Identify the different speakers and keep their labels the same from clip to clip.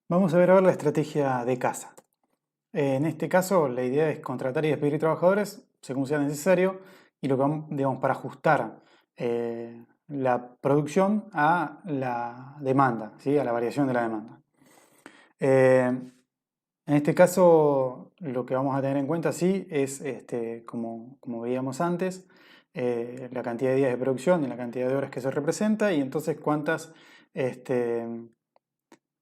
Speaker 1: Vamos a ver ahora la estrategia de casa. En este caso, la idea es contratar y despedir trabajadores según sea necesario y lo que vamos, digamos, para ajustar la producción a la demanda, ¿sí? A la variación de la demanda. En este caso, lo que vamos a tener en cuenta, sí, es, como veíamos antes, la cantidad de días de producción y la cantidad de horas que se representa y entonces este,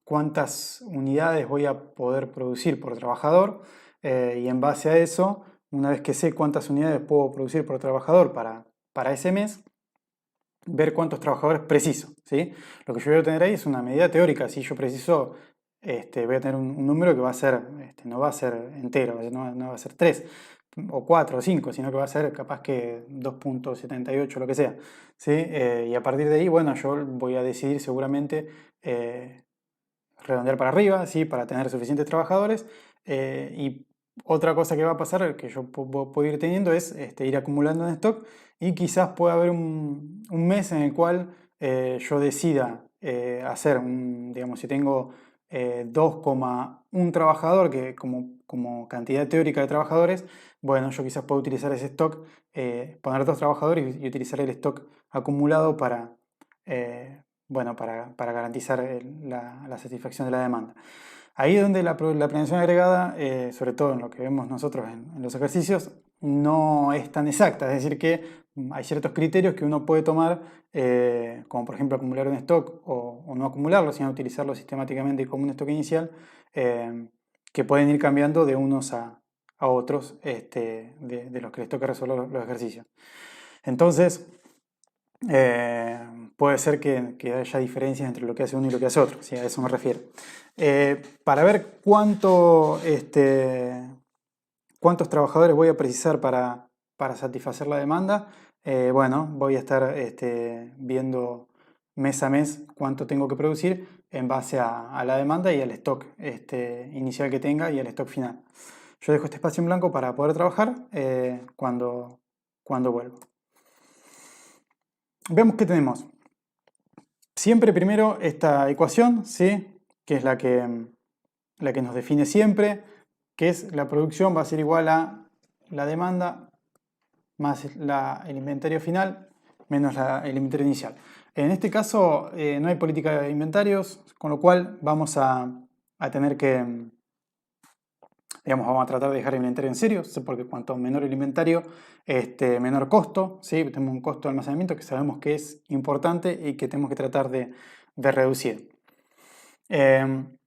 Speaker 1: cuántas unidades voy a poder producir por trabajador y en base a eso, una vez que sé cuántas unidades puedo producir por trabajador para ese mes, ver cuántos trabajadores preciso, ¿sí? Lo que yo voy a tener ahí es una medida teórica. Si yo preciso, voy a tener un número que va a ser, no va a ser entero, no va a ser 3 o 4 o 5, sino que va a ser capaz que 2,78, lo que sea, ¿sí? Y a partir de ahí, bueno, yo voy a decidir seguramente redondear para arriba, ¿sí? Para tener suficientes trabajadores. Y otra cosa que va a pasar, que yo puedo ir teniendo, es ir acumulando en stock y quizás pueda haber un mes en el cual yo decida hacer, digamos, si tengo 2,1 trabajador, que como cantidad teórica de trabajadores, bueno, yo quizás puedo utilizar ese stock, poner 2 trabajadores y utilizar el stock acumulado eh, para garantizar la satisfacción de la demanda. Ahí es donde la planeación agregada, sobre todo en lo que vemos nosotros en los ejercicios, no es tan exacta. Es decir, que hay ciertos criterios que uno puede tomar, como por ejemplo acumular un stock o no acumularlo, sino utilizarlo sistemáticamente como un stock inicial, que pueden ir cambiando de unos a otros de los que les toca resolver los ejercicios. Entonces, eh, puede ser que haya diferencias entre lo que hace uno y lo que hace otro, ¿sí? A eso me refiero. Para ver cuántos trabajadores voy a precisar para satisfacer la demanda, bueno, voy a estar viendo mes a mes cuánto tengo que producir en base a la demanda y al stock inicial que tenga y al stock final. Yo dejo este espacio en blanco para poder trabajar cuando vuelvo. Vemos que tenemos siempre primero esta ecuación, ¿sí? Que es la que nos define siempre, que es la producción va a ser igual a la demanda más el inventario final menos el inventario inicial. En este caso no hay política de inventarios, con lo cual vamos a tener que, digamos, vamos a tratar de dejar el inventario en serio, porque cuanto menor el inventario, menor costo, ¿sí? Tenemos un costo de almacenamiento que sabemos que es importante y que tenemos que tratar de reducir. En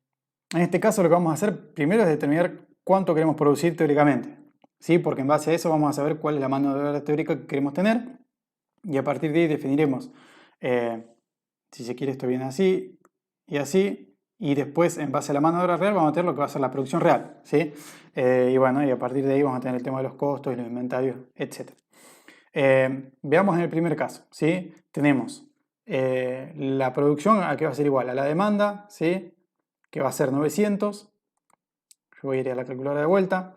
Speaker 1: este caso lo que vamos a hacer primero es determinar cuánto queremos producir teóricamente, ¿sí? Porque en base a eso vamos a saber cuál es la mano de obra teórica que queremos tener y a partir de ahí definiremos eh, si se quiere esto viene así y así, y después en base a la mano de obra real vamos a tener lo que va a ser la producción real, ¿sí? Y bueno, y a partir de ahí vamos a tener el tema de los costos y los inventarios, etc. Veamos en el primer caso, ¿sí? Tenemos la producción a que va a ser igual a la demanda, ¿sí? Que va a ser 900. Yo voy a ir a la calculadora de vuelta.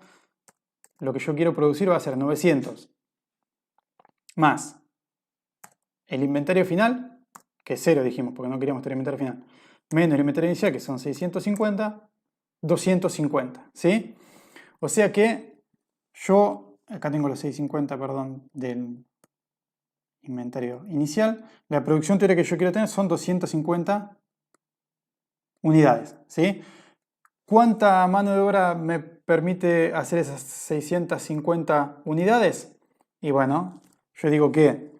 Speaker 1: Lo que yo quiero producir va a ser 900 más el inventario final, que es 0 dijimos, porque no queríamos tener inventario final, menos el inventario inicial, que son 650, 250, ¿sí? O sea que yo, acá tengo los 650, perdón, del inventario inicial, la producción teórica que yo quiero tener son 250 unidades, ¿sí? ¿Cuánta mano de obra me permite hacer esas 650 unidades? Y bueno, yo digo que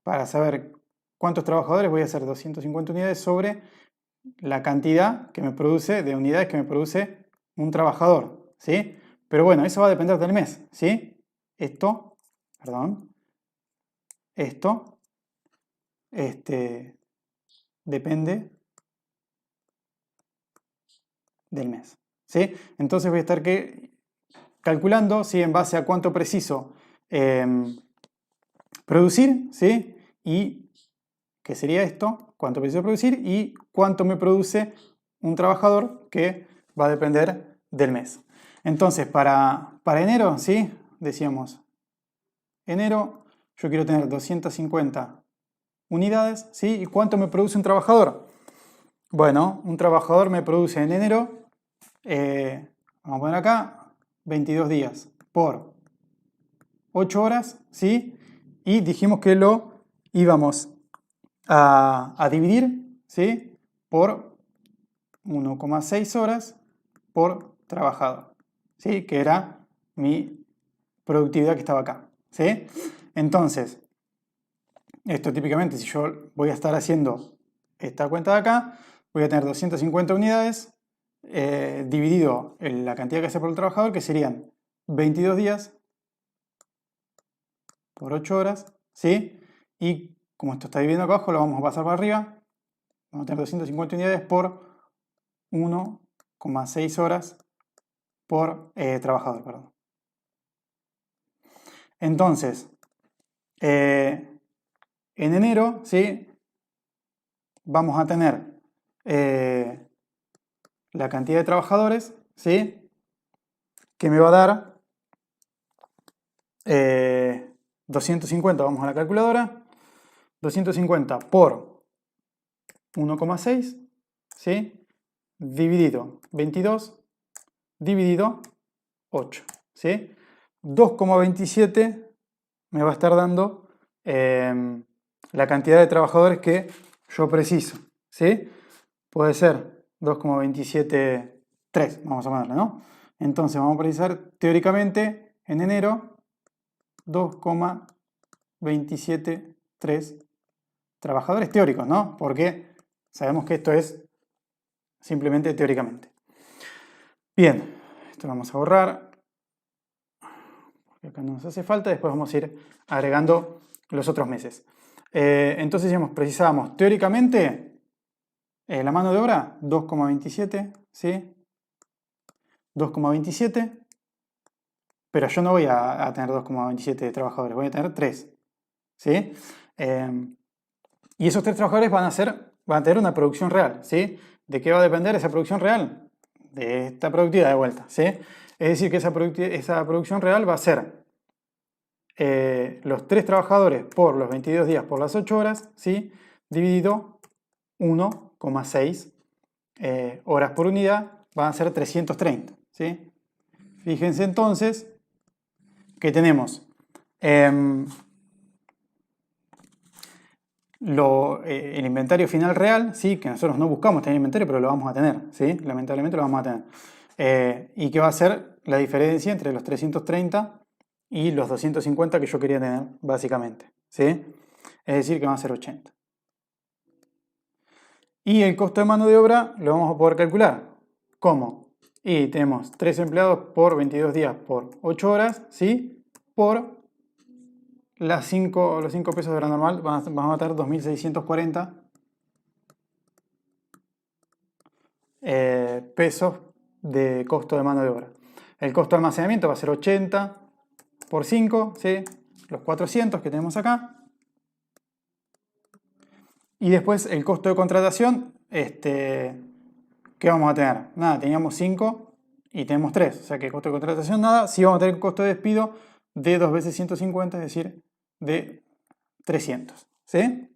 Speaker 1: para saber cuántos trabajadores voy a hacer 250 unidades sobre la cantidad que me produce de unidades que me produce un trabajador, ¿sí? Pero bueno, eso va a depender del mes, ¿sí? Esto depende del mes, ¿sí? Entonces voy a estar calculando, ¿sí? En base a cuánto preciso producir, ¿sí? Y qué sería esto, cuánto preciso producir y cuánto me produce un trabajador que va a depender del mes. Entonces, para enero, ¿sí? Decíamos, enero yo quiero tener 250 unidades, ¿sí? ¿Y cuánto me produce un trabajador? Bueno, un trabajador me produce en enero, vamos a poner acá, 22 días por 8 horas, ¿sí? Y dijimos que lo íbamos a dividir, ¿sí? Por 1,6 horas por trabajador, ¿sí? Que era mi productividad que estaba acá, ¿sí? Entonces, esto típicamente, si yo voy a estar haciendo esta cuenta de acá, voy a tener 250 unidades dividido en la cantidad que hace por el trabajador, que serían 22 días por 8 horas, ¿sí? Y como esto está dividido acá abajo, lo vamos a pasar para arriba. Vamos a tener 250 unidades por 1,6 horas por trabajador, perdón. Entonces, en enero, ¿sí? Vamos a tener la cantidad de trabajadores, ¿sí? Que me va a dar 250, vamos a la calculadora, 250 por 1,6, ¿sí? Dividido 22, dividido 8, ¿sí? 2,27 me va a estar dando la cantidad de trabajadores que yo preciso, ¿sí? Puede ser 2,273, vamos a ponerle, ¿no? Entonces vamos a precisar teóricamente en enero 2,273 trabajadores teóricos, ¿no? Porque sabemos que esto es simplemente teóricamente. Bien, esto lo vamos a borrar, porque acá no nos hace falta, después vamos a ir agregando los otros meses. Entonces, digamos, precisábamos teóricamente la mano de obra 2,27, ¿sí? 2,27, pero yo no voy a tener 2,27 trabajadores, voy a tener 3, ¿sí? Y esos 3 trabajadores van a tener una producción real, ¿sí? ¿De qué va a depender esa producción real? De esta productividad de vuelta, ¿sí? Es decir, que esa producción real va a ser los 3 trabajadores por los 22 días por las 8 horas, ¿sí? Dividido 1,6 horas por unidad, van a ser 330, ¿sí? Fíjense entonces que tenemos el inventario final real, ¿sí? Que nosotros no buscamos tener inventario, pero lo vamos a tener, ¿sí? Lamentablemente lo vamos a tener. Y que va a ser la diferencia entre los 330 y los 250 que yo quería tener, básicamente, ¿sí? Es decir, que van a ser 80. Y el costo de mano de obra lo vamos a poder calcular. ¿Cómo? Y tenemos 3 empleados por 22 días por 8 horas, ¿sí? Por los 5 pesos de hora normal, vamos a tener 2.640 pesos de costo de mano de obra. El costo de almacenamiento va a ser 80 por 5, ¿sí? Los 400 que tenemos acá. Y después el costo de contratación, ¿qué vamos a tener? Nada, teníamos 5 y tenemos 3. O sea que el costo de contratación nada. Sí vamos a tener un costo de despido de 2 veces 150, es decir, de 300. ¿Sí?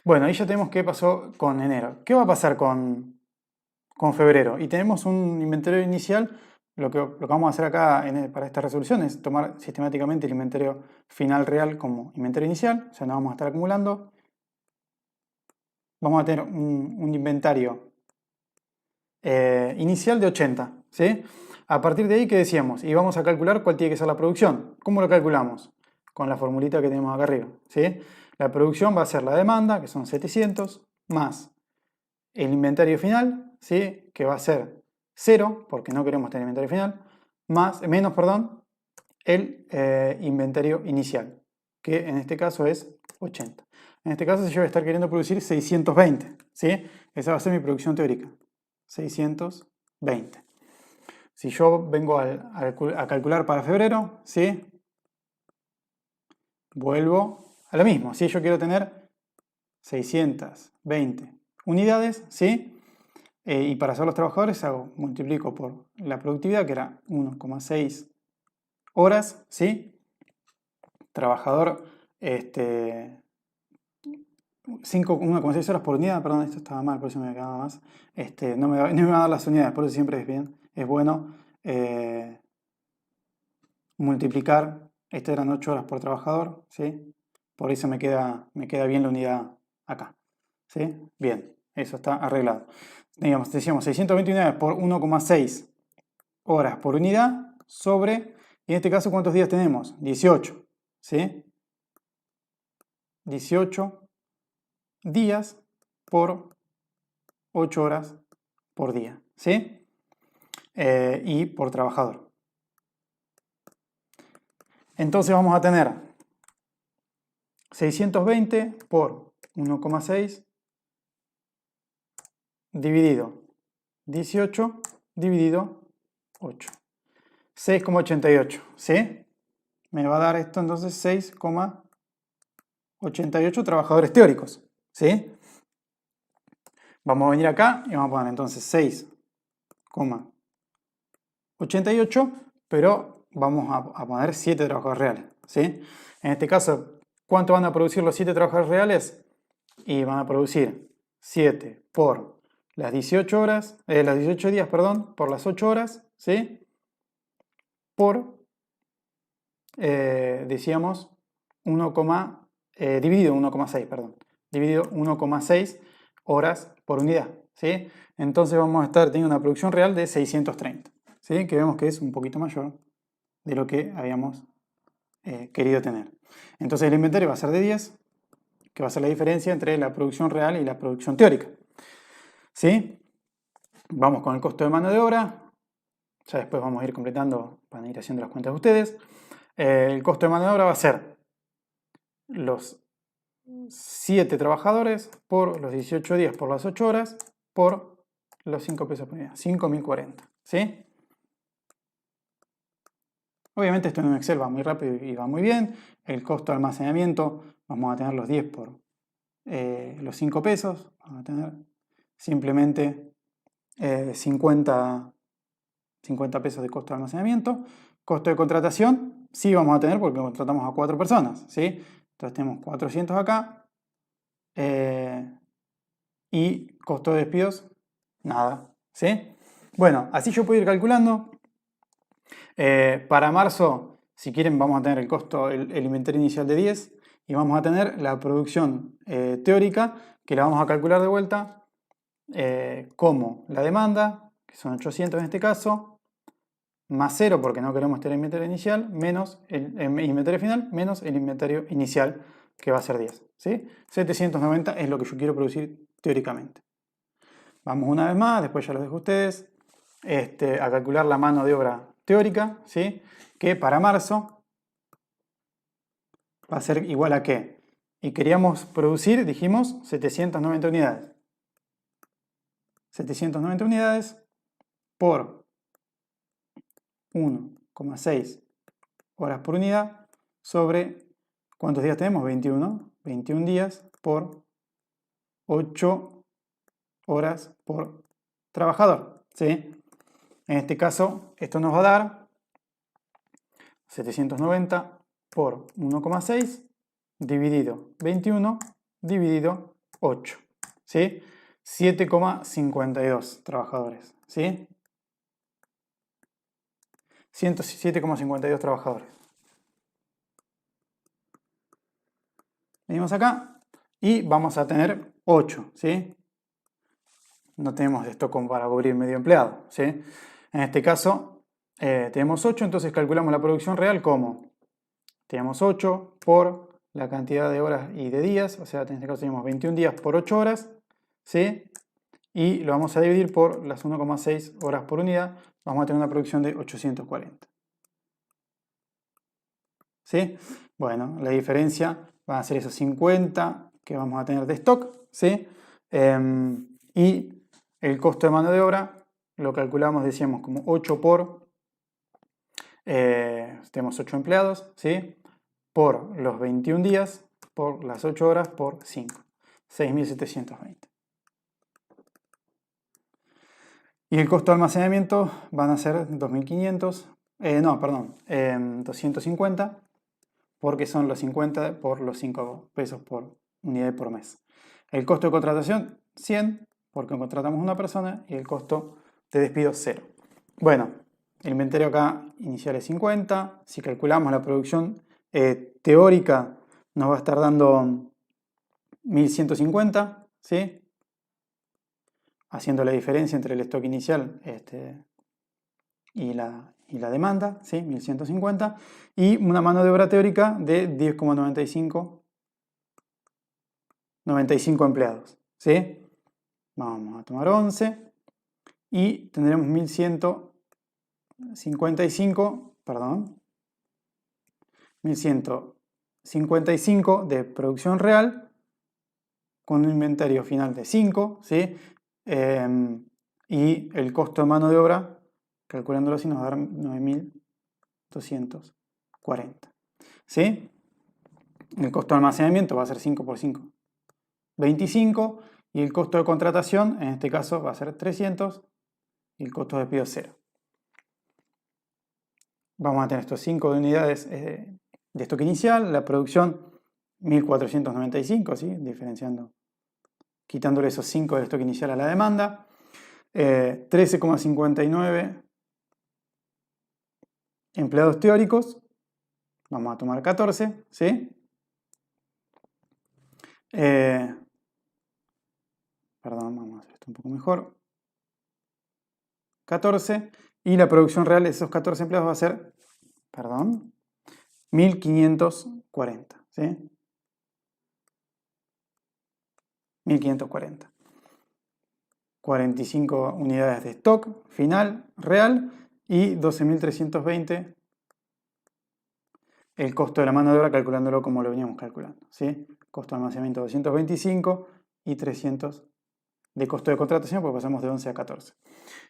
Speaker 1: Bueno, ahí ya tenemos qué pasó con enero. ¿Qué va a pasar con febrero? Y tenemos un inventario inicial. Lo que vamos a hacer acá para esta resolución es tomar sistemáticamente el inventario final real como inventario inicial. O sea, no vamos a estar acumulando. Vamos a tener un inventario inicial de 80. ¿Sí? A partir de ahí, ¿qué decíamos? Y vamos a calcular cuál tiene que ser la producción. ¿Cómo lo calculamos? Con la formulita que tenemos acá arriba. ¿Sí? La producción va a ser la demanda, que son 700, más el inventario final, ¿sí? Que va a ser 0, porque no queremos tener inventario final, menos, perdón, el inventario inicial, que en este caso es 80. En este caso, si yo voy a estar queriendo producir 620, ¿sí? Esa va a ser mi producción teórica, 620. Si yo vengo a calcular para febrero, ¿sí? Vuelvo a lo mismo. Si yo quiero tener 620 unidades, ¿sí? Y para hacer los trabajadores multiplico por la productividad, que era 1,6 horas, ¿sí? Trabajador, 1,6 horas por unidad, perdón, esto estaba mal, por eso me quedaba más. No me va a dar las unidades, por eso siempre es bueno multiplicar. Estas eran 8 horas por trabajador, ¿sí? Por eso me queda bien la unidad acá, ¿sí? Bien, eso está arreglado. Decíamos 620 unidades por 1,6 horas por unidad sobre, y en este caso, ¿cuántos días tenemos? 18, ¿sí? 18 días por 8 horas por día, ¿sí? Y por trabajador. Entonces vamos a tener 620 por 1,6 dividido 18 dividido 8. 6,88, ¿sí? Me va a dar esto entonces 6,88 trabajadores teóricos, ¿sí? Vamos a venir acá y vamos a poner entonces 6,88, pero vamos a poner 7 trabajadores reales, ¿sí? En este caso, ¿cuánto van a producir los 7 trabajadores reales? Y van a producir 7 por las 18 horas, los 18 días, perdón, por las 8 horas, ¿sí? Por, decíamos, dividido 1,6, perdón, dividido 1,6 horas por unidad, ¿sí? Entonces vamos a estar teniendo una producción real de 630, ¿sí? Que vemos que es un poquito mayor de lo que habíamos querido tener. Entonces el inventario va a ser de 10, que va a ser la diferencia entre la producción real y la producción teórica, ¿sí? Vamos con el costo de mano de obra. Ya después vamos a ir completando, van a ir haciendo las cuentas de ustedes. El costo de mano de obra va a ser los 7 trabajadores por los 18 días por las 8 horas por los 5 pesos por unidad, 5.040, ¿sí? Obviamente esto en un Excel va muy rápido y va muy bien. El costo de almacenamiento, vamos a tener los 10 por los 5 pesos. Vamos a tener simplemente 50 pesos de costo de almacenamiento. Costo de contratación, sí vamos a tener porque contratamos a 4 personas, ¿sí? Entonces tenemos 400 acá. Y costo de despidos, nada, ¿sí? Bueno, así yo puedo ir calculando. Para marzo, si quieren, vamos a tener el costo, el inventario inicial de 10 y vamos a tener la producción teórica, que la vamos a calcular de vuelta como la demanda, que son 800 en este caso, más 0 porque no queremos tener el inventario inicial, menos el inventario final, menos el inventario inicial, que va a ser 10, ¿sí? 790 es lo que yo quiero producir teóricamente. Vamos una vez más, después ya los dejo a ustedes, a calcular la mano de obra teórica, ¿sí? Que para marzo va a ser igual a ¿qué? Y queríamos producir, dijimos, 790 unidades. 790 unidades por 1,6 horas por unidad sobre, ¿cuántos días tenemos? 21. 21 días por 8 horas por trabajador, ¿sí? En este caso, esto nos va a dar 790 por 1,6 dividido 21 dividido 8, ¿sí? 7,52 trabajadores, ¿sí? 107,52 trabajadores. Venimos acá y vamos a tener 8, ¿sí? No tenemos esto como para cubrir medio empleado, ¿sí? En este caso tenemos 8, entonces calculamos la producción real como tenemos 8 por la cantidad de horas y de días, o sea, en este caso tenemos 21 días por 8 horas, ¿sí? Y lo vamos a dividir por las 1,6 horas por unidad, vamos a tener una producción de 840. ¿Sí? Bueno, la diferencia van a ser esos 50 que vamos a tener de stock, ¿sí? Y el costo de mano de obra lo calculamos, decíamos, como 8 por, tenemos 8 empleados, ¿sí? Por los 21 días, por las 8 horas, por 5, 6.720. Y el costo de almacenamiento van a ser 2.500, no, perdón, 250, porque son los 50 por los 5 pesos por unidad por mes. El costo de contratación, 100, porque contratamos una persona, y el costo de despido, 0. Bueno, el inventario acá inicial es 50. Si calculamos la producción teórica, nos va a estar dando 1150, ¿sí? Haciendo la diferencia entre el stock inicial y la demanda, ¿sí? 1150. Y una mano de obra teórica de 10,95 empleados, ¿sí? Vamos a tomar 11 y tendremos 1155, perdón, 1155 de producción real con un inventario final de 5, ¿sí? Y el costo de mano de obra, calculándolo así, nos va a dar 9.240, ¿sí? El costo de almacenamiento va a ser 5 por 5, 25, y el costo de contratación, en este caso, va a ser 300, y el costo de despido 0. Vamos a tener estos 5 de unidades de stock inicial, la producción 1495, ¿sí? Diferenciando, quitándole esos 5 del stock inicial a la demanda, 13,59 empleados teóricos, vamos a tomar 14, ¿sí? Perdón, vamos a hacer esto un poco mejor. 14, y la producción real de esos 14 empleados va a ser, perdón, 1540, ¿sí? 1540. 45 unidades de stock final real y 12.320 el costo de la mano de obra, calculándolo como lo veníamos calculando, ¿sí? Costo de almacenamiento 225 y 300 de costo de contratación, porque pasamos de 11 a 14.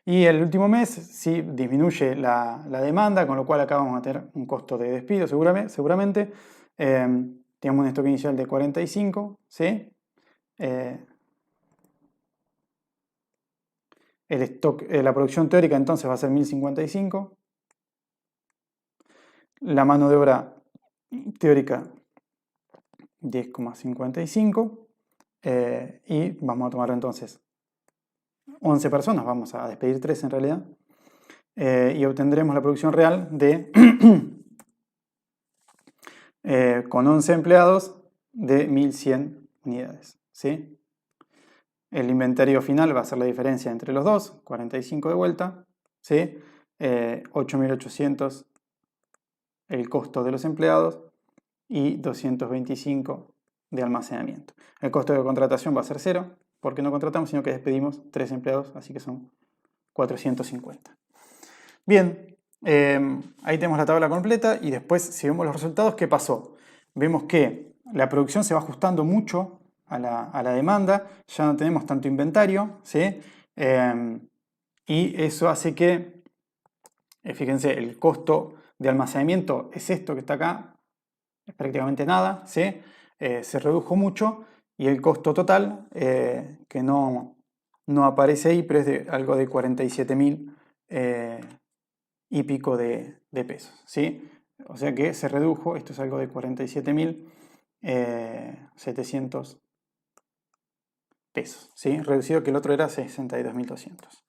Speaker 1: Y el último mes sí disminuye la demanda, con lo cual acá vamos a tener un costo de despido seguramente. Tenemos un stock inicial de 45, ¿sí? La producción teórica entonces va a ser 1055. La mano de obra teórica 10,55. Y vamos a tomar entonces 11 personas, vamos a despedir 3 en realidad. Y obtendremos la producción real de con 11 empleados de 1100 unidades, ¿sí? El inventario final va a ser la diferencia entre los dos, 45 de vuelta, ¿sí? 8.800 el costo de los empleados y 225 de almacenamiento. El costo de contratación va a ser 0, porque no contratamos, sino que despedimos 3 empleados, así que son 450. Bien, ahí tenemos la tabla completa y después, si vemos los resultados, ¿qué pasó? Vemos que la producción se va ajustando mucho a la demanda, ya no tenemos tanto inventario, ¿sí? Y eso hace que, fíjense, el costo de almacenamiento es esto que está acá, es prácticamente nada, ¿sí? Se redujo mucho, y el costo total, que no aparece ahí, pero es de algo de 47.000 y pico de pesos, ¿sí? O sea que se redujo, esto es algo de 47.700 pesos, ¿sí? Reducido, que el otro era 62.200.